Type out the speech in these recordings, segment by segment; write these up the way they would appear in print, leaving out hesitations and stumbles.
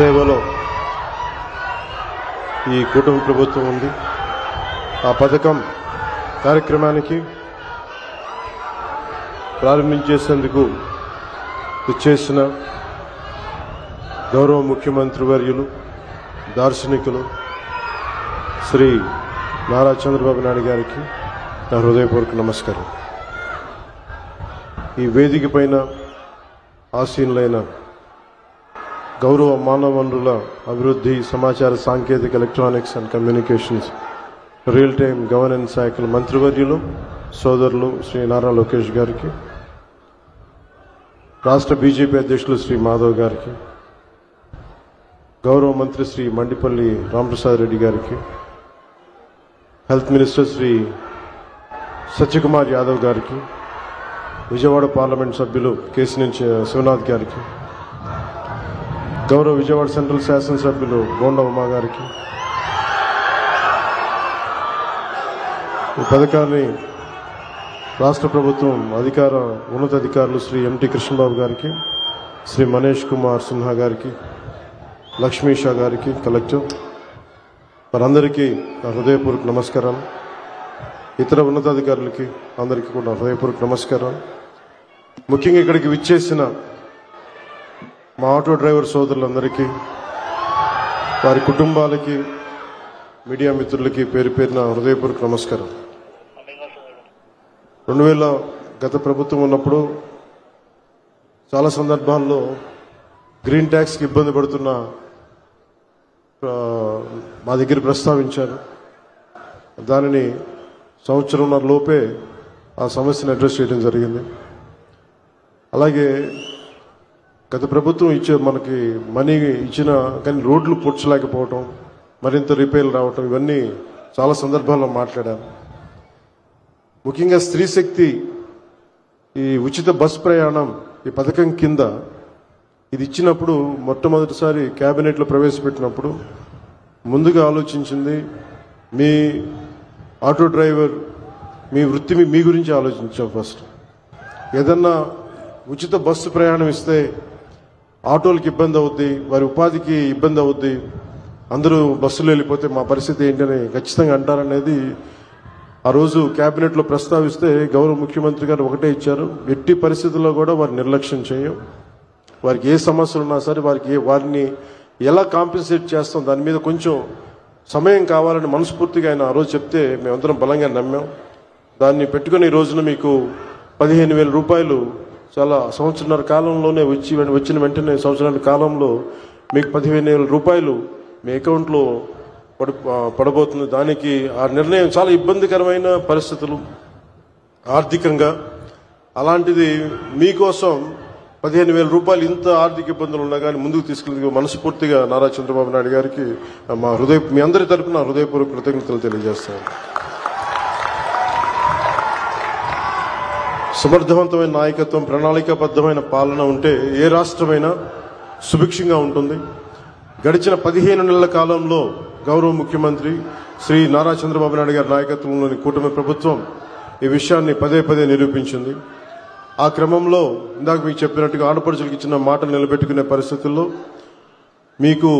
సేవలో ఈ కూటమి ప్రభుత్వం ఉంది. ఆ పథకం కార్యక్రమానికి ప్రారంభించేందుకు ఇచ్చేసిన గౌరవ ముఖ్యమంత్రి వర్యులు, దార్శనికులు శ్రీ నారా చంద్రబాబు నాయుడు గారికి నా హృదయపూర్వక నమస్కారం. ఈ వేదిక పైన ఆసీనులైన గౌరవ మానవ వనరుల అభివృద్ధి, సమాచార సాంకేతిక, electronics and communications, real time governance శాఖల మంత్రివర్యులు సోదరులు శ్రీ నారా లోకేష్ గారికి, రాష్ట్ర బీజేపీ అధ్యక్షులు శ్రీ మాధవ్ గారికి, గౌరవ మంత్రి శ్రీ మండిపల్లి రామప్రసాద్ రెడ్డి గారికి, హెల్త్ మినిస్టర్ శ్రీ సత్యకుమార్ యాదవ్ గారికి, విజయవాడ పార్లమెంట్ సభ్యులు కేసినేని శివనాథ్ గారికి, గౌరవ విజయవాడ సెంట్రల్ శాసనసభ్యులు బోండా ఉమా గారికి, ఈ పథకాన్ని రాష్ట్ర ప్రభుత్వం ఉన్నతాధికారులు శ్రీ ఎంటి కృష్ణబాబు గారికి, శ్రీ మనీష్ కుమార్ సిన్హా గారికి, లక్ష్మీ షా గారికి, కలెక్టర్ వారందరికీ నా హృదయపూర్వక నమస్కారాలు. ఇతర ఉన్నతాధికారులకి అందరికీ కూడా హృదయపూర్వక నమస్కారాలు. ముఖ్యంగా ఇక్కడికి విచ్చేసిన మా ఆటో డ్రైవర్ సోదరులందరికీ, వారి కుటుంబాలకి, మీడియా మిత్రులకి పేరు పేరున హృదయపూర్వక నమస్కారం. 2000 గత ప్రభుత్వం ఉన్నప్పుడు చాలా సందర్భాల్లో గ్రీన్ ట్యాక్స్కి ఇబ్బంది పడుతున్న మా దగ్గర ప్రస్తావించారు. దానిని సంవత్సరంన్నర లోపే ఆ సమస్యను అడ్రస్ చేయడం జరిగింది. అలాగే గత ప్రభుత్వం మనకి మనీ ఇచ్చిన కానీ రోడ్లు పూడ్చలేకపోవటం, మరింత రిపేర్లు రావటం, ఇవన్నీ చాలా సందర్భాల్లో మాట్లాడాను. ముఖ్యంగా స్త్రీ శక్తి ఈ ఉచిత బస్ ప్రయాణం ఈ పథకం కింద ఇది ఇచ్చినప్పుడు మొట్టమొదటిసారి క్యాబినెట్లో ప్రవేశపెట్టినప్పుడు ముందుగా ఆలోచించింది మీ ఆటో డ్రైవర్ మీ వృత్తి మీ గురించి ఆలోచించాం. ఫస్ట్ ఏదన్నా ఉచిత బస్సు ప్రయాణం ఇస్తే ఆటోలకు ఇబ్బంది అవుద్ది, వారి ఉపాధికి ఇబ్బంది అవుద్ది, అందరూ బస్సులో వెళ్ళిపోతే మా పరిస్థితి ఏంటని ఖచ్చితంగా అంటారనేది ఆ రోజు క్యాబినెట్లో ప్రస్తావిస్తే గౌరవ ముఖ్యమంత్రి గారు ఒకటే ఇచ్చారు, ఎట్టి పరిస్థితుల్లో కూడా వారిని నిర్లక్ష్యం చేయం, వారికి ఏ సమస్యలు ఉన్నా సరే వారిని ఎలా కాంపెన్సేట్ చేస్తాం దాని మీద కొంచెం సమయం కావాలని మనస్ఫూర్తిగా ఆయన ఆ రోజు చెప్తే మేమందరం బలంగా నమ్మాం. దాన్ని పెట్టుకుని ఈ రోజున మీకు 15,000 రూపాయలు చాలా సంవత్సరాల కాలంలోనే వచ్చిన వెంటనే సంవత్సరాల కాలంలో మీకు 15,000 రూపాయలు మీ అకౌంట్లో పడబోతుంది. దానికి ఆ నిర్ణయం చాలా ఇబ్బందికరమైన పరిస్థితులు ఆర్థికంగా, అలాంటిది మీకోసం 15,000 రూపాయలు ఇంత ఆర్థిక ఇబ్బందులు ఉన్నా కానీ ముందుకు తీసుకెళ్ళి మనస్ఫూర్తిగా నారా చంద్రబాబు నాయుడు గారికి మీ అందరి తరపున హృదయపూర్వక కృతజ్ఞతలు తెలియజేస్తాను. సమర్థవంతమైన నాయకత్వం, ప్రణాళికాబద్ధమైన పాలన ఉంటే ఏ రాష్ట్రమైనా సుభిక్షంగా ఉంటుంది. గడిచిన 15 నెలల కాలంలో గౌరవ ముఖ్యమంత్రి శ్రీ నారా చంద్రబాబు నాయుడు గారి నాయకత్వంలోని కూటమి ప్రభుత్వం ఈ విషయాన్ని పదే నిరూపించింది. ఆ క్రమంలో ఇందాక మీకు చెప్పినట్టుగా ఆడపడుచులకు ఇచ్చిన మాటలు నిలబెట్టుకునే పరిస్థితుల్లో మీకు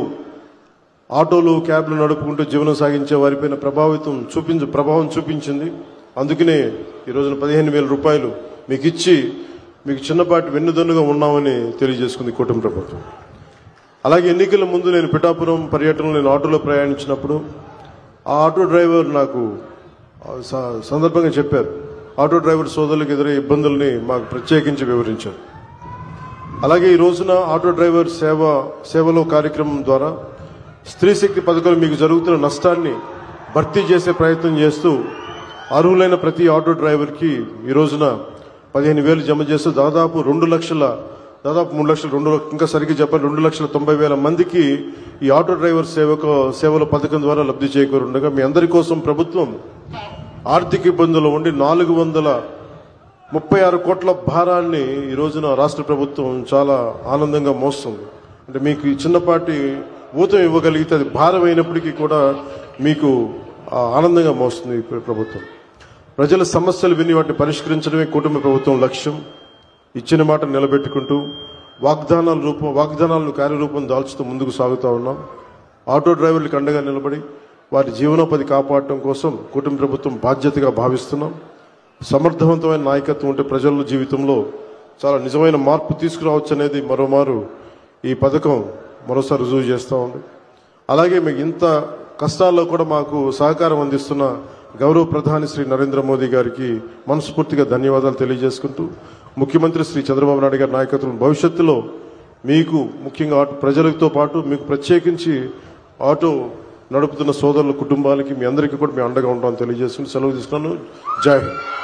ఆటోలు, క్యాబ్లు నడుపుకుంటూ జీవనం సాగించే వారిపైన ప్రభావం చూపించింది. అందుకనే ఈ రోజున 15,000 రూపాయలు మీకు ఇచ్చి మీకు చిన్నపాటి వెన్నుదన్నుగా ఉన్నామని తెలియజేసుకుంది కూటమి ప్రభుత్వం. అలాగే ఎన్నికల ముందు నేను పిఠాపురం పర్యటనలో నేను ఆటోలో ప్రయాణించినప్పుడు ఆ ఆటో డ్రైవర్ నాకు సందర్భంగా చెప్పారు, ఆటో డ్రైవర్ సోదరులకు ఎదురే ఇబ్బందుల్ని మాకు ప్రత్యేకించి వివరించారు. అలాగే ఈ రోజున ఆటో డ్రైవర్ సేవలో కార్యక్రమం ద్వారా స్త్రీ శక్తి పథకాలు మీకు జరుగుతున్న నష్టాన్ని భర్తీ చేసే ప్రయత్నం చేస్తూ అర్హులైన ప్రతి ఆటో డ్రైవర్కి ఈ రోజున 15,000 జమ చేస్తూ దాదాపు 3 లక్షల ఇంకా సరిగ్గా చెప్పాలి 2,90,000 మందికి ఈ ఆటో డ్రైవర్ సేవల పథకం ద్వారా లబ్ధి చేకూరుండగా మీ అందరి కోసం ప్రభుత్వం ఆర్థిక ఇబ్బందులు ఉండి 436 కోట్ల భారాన్ని ఈ రోజున రాష్ట్ర ప్రభుత్వం చాలా ఆనందంగా మోస్తుంది. అంటే మీకు ఈ చిన్నపాటి ఊతం ఇవ్వగలిగితే అది భారం అయినప్పటికీ కూడా మీకు ఆనందంగా మోస్తుంది ఈ ప్రభుత్వం. ప్రజల సమస్యలు విని వాటిని పరిష్కరించడమే కూటమి ప్రభుత్వం లక్ష్యం. ఇచ్చిన మాట నిలబెట్టుకుంటూ వాగ్దానాలను కార్యరూపం దాల్చుతూ ముందుకు సాగుతూ ఉన్నాం. ఆటో డ్రైవర్లకు అండగా నిలబడి వారి జీవనోపాధి కాపాడటం కోసం కూటమి ప్రభుత్వం బాధ్యతగా భావిస్తున్నాం. సమర్థవంతమైన నాయకత్వం ఉంటే ప్రజల జీవితంలో చాలా నిజమైన మార్పు తీసుకురావచ్చు అనేది మరోమారు ఈ పథకం మరోసారి రుజువు చేస్తూ ఉంది. అలాగే మీకు ఇంత కష్టాల్లో కూడా మాకు సహకారం అందిస్తున్న గౌరవ ప్రధాని శ్రీ నరేంద్ర మోదీ గారికి మనస్ఫూర్తిగా ధన్యవాదాలు తెలియజేసుకుంటూ, ముఖ్యమంత్రి శ్రీ చంద్రబాబు నాయుడు గారి నాయకత్వం భవిష్యత్తులో మీకు ముఖ్యంగా ప్రజలతో పాటు మీకు ప్రత్యేకించి ఆటో నడుపుతున్న సోదరుల కుటుంబాలకి మీ అందరికీ కూడా మేము అండగా ఉంటామని తెలియజేసుకుంటూ సెలవు తీసుకున్నాను. జై హింద్.